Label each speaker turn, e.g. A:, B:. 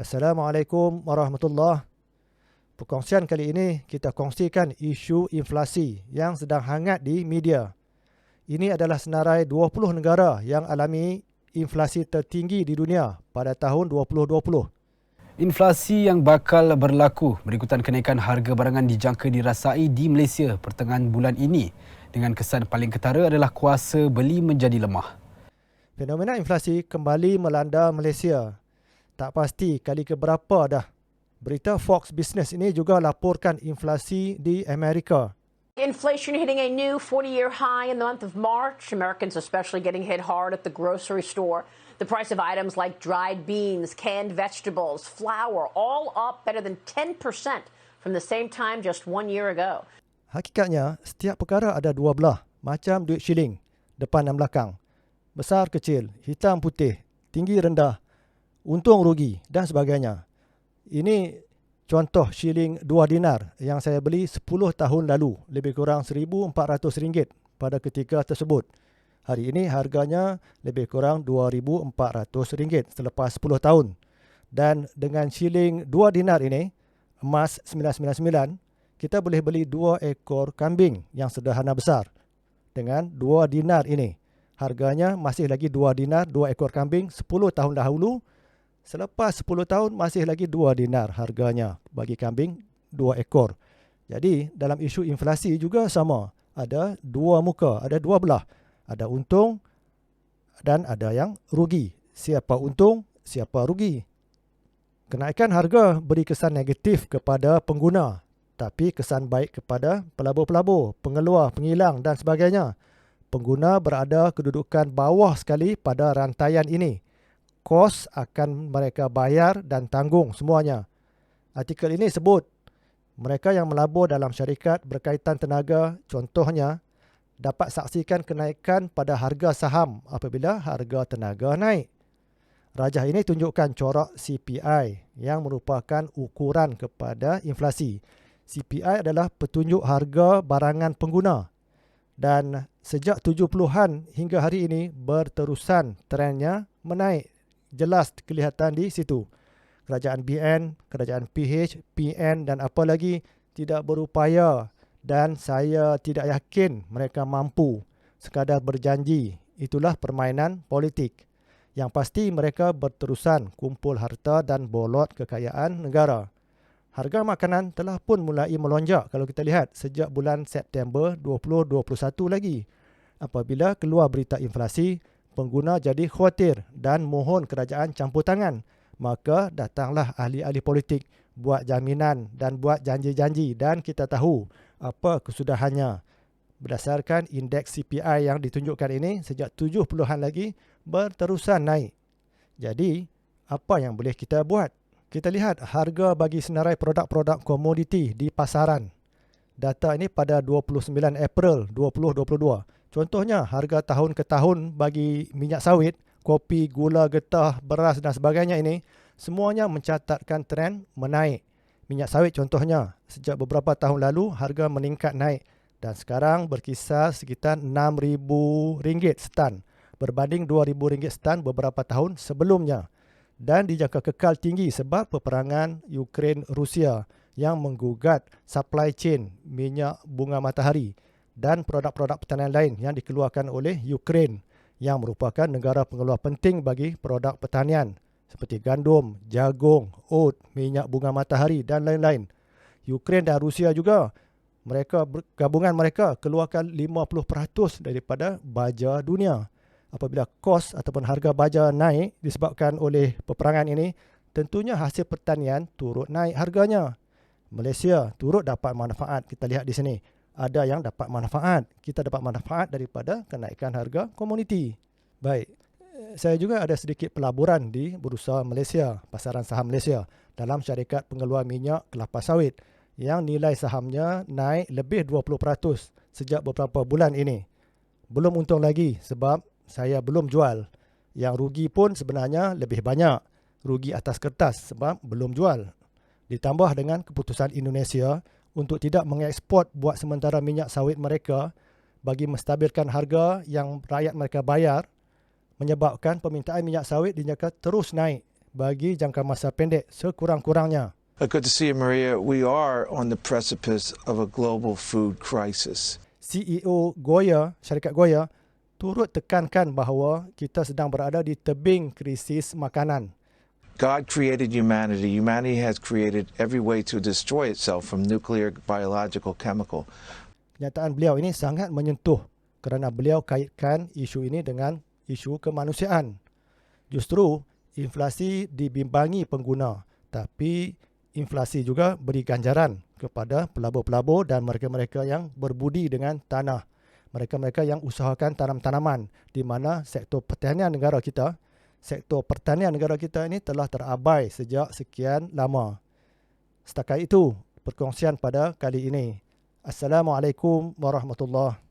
A: Assalamualaikum warahmatullahi. Perkongsian kali ini kita kongsikan isu inflasi yang sedang hangat di media. Ini adalah senarai 20 negara yang alami inflasi tertinggi di dunia pada tahun 2020.
B: Inflasi yang bakal berlaku berikutan kenaikan harga barangan dijangka dirasai di Malaysia pertengahan bulan ini. Dengan kesan paling ketara adalah kuasa beli menjadi lemah.
A: Fenomena inflasi kembali melanda Malaysia. Tak pasti kali keberapa dah. Berita Fox Business ini juga laporkan inflasi di Amerika.
C: Inflation hitting a new 40-year high in the month of March. Americans especially getting hit hard at the grocery store. The price of items like dried beans, canned vegetables, flour, all up better than 10% from the same time just 1 year ago.
A: Hakikatnya, setiap perkara ada dua belah, macam duit shilling, depan dan belakang. Besar kecil, hitam putih, tinggi rendah, untung rugi dan sebagainya. Ini contoh shilling 2 dinar yang saya beli 10 tahun lalu, lebih kurang RM1,400 pada ketika tersebut. Hari ini harganya lebih kurang RM2,400 selepas 10 tahun. Dan dengan shilling 2 dinar ini, emas 999, kita boleh beli 2 ekor kambing yang sederhana besar. Dengan 2 dinar ini, harganya masih lagi 2 dinar, 2 ekor kambing 10 tahun dahulu. Selepas 10 tahun masih lagi 2 dinar harganya bagi kambing 2 ekor. Jadi dalam isu inflasi juga sama. Ada dua muka, ada dua belah. Ada untung dan ada yang rugi. Siapa untung, siapa rugi. Kenaikan harga beri kesan negatif kepada pengguna, tapi kesan baik kepada pelabur-pelabur, pengeluar, pengilang dan sebagainya. Pengguna berada kedudukan bawah sekali pada rantaian ini. Kos akan mereka bayar dan tanggung semuanya. Artikel ini sebut mereka yang melabur dalam syarikat berkaitan tenaga, contohnya, dapat saksikan kenaikan pada harga saham apabila harga tenaga naik. Rajah ini tunjukkan corak CPI yang merupakan ukuran kepada inflasi. CPI adalah petunjuk harga barangan pengguna. Dan sejak 70-an hingga hari ini berterusan trennya menaik. Jelas kelihatan di situ. Kerajaan BN, kerajaan PH, PN dan apa lagi tidak berupaya dan saya tidak yakin mereka mampu. Sekadar berjanji, itulah permainan politik. Yang pasti mereka berterusan kumpul harta dan bolot kekayaan negara. Harga makanan telah pun mulai melonjak kalau kita lihat sejak bulan September 2021 lagi. Apabila keluar berita inflasi, pengguna jadi khawatir dan mohon kerajaan campur tangan. Maka datanglah ahli-ahli politik buat jaminan dan buat janji-janji dan kita tahu apa kesudahannya. Berdasarkan indeks CPI yang ditunjukkan ini sejak 70-an lagi berterusan naik. Jadi, apa yang boleh kita buat? Kita lihat harga bagi senarai produk-produk komoditi di pasaran. Data ini pada 29 April 2022. Contohnya, harga tahun ke tahun bagi minyak sawit, kopi, gula, getah, beras dan sebagainya ini, semuanya mencatatkan tren menaik. Minyak sawit contohnya, sejak beberapa tahun lalu harga meningkat naik dan sekarang berkisar sekitar RM6,000 setan berbanding RM2,000 setan beberapa tahun sebelumnya. Dan dijangka kekal tinggi sebab peperangan Ukraine-Rusia yang menggugat supply chain minyak bunga matahari dan produk-produk pertanian lain yang dikeluarkan oleh Ukraine yang merupakan negara pengeluar penting bagi produk pertanian seperti gandum, jagung, oat, minyak bunga matahari dan lain-lain. Ukraine dan Rusia juga, gabungan mereka keluarkan 50% daripada baja dunia. Apabila kos ataupun harga baja naik disebabkan oleh peperangan ini, tentunya hasil pertanian turut naik harganya. Malaysia turut dapat manfaat. Kita lihat di sini. Ada yang dapat manfaat. Kita dapat manfaat daripada kenaikan harga komoditi. Baik. Saya juga ada sedikit pelaburan di Bursa Malaysia, pasaran saham Malaysia, dalam syarikat pengeluar minyak kelapa sawit yang nilai sahamnya naik lebih 20% sejak beberapa bulan ini. Belum untung lagi sebab saya belum jual. Yang rugi pun sebenarnya lebih banyak. Rugi atas kertas sebab belum jual. Ditambah dengan keputusan Indonesia untuk tidak mengeksport buat sementara minyak sawit mereka bagi menstabilkan harga yang rakyat mereka bayar, menyebabkan permintaan minyak sawit dijangka terus naik bagi jangka masa pendek sekurang-kurangnya.
D: Good to see you, Maria. We are on the precipice of a global food crisis.
A: CEO Goya, syarikat Goya, turut tekankan bahawa kita sedang berada di tebing krisis makanan.
D: God created humanity. Humanity has created every way to destroy itself, from nuclear, biological, chemical.
A: Kenyataan beliau ini sangat menyentuh kerana beliau kaitkan isu ini dengan isu kemanusiaan. Justru inflasi dibimbangi pengguna, tapi inflasi juga beri ganjaran kepada pelabur-pelabur dan mereka-mereka yang berbudi dengan tanah. Mereka-mereka yang usahakan tanam-tanaman, di mana sektor pertanian negara kita ini telah terabai sejak sekian lama. Setakat itu perkongsian pada kali ini. Assalamualaikum warahmatullahi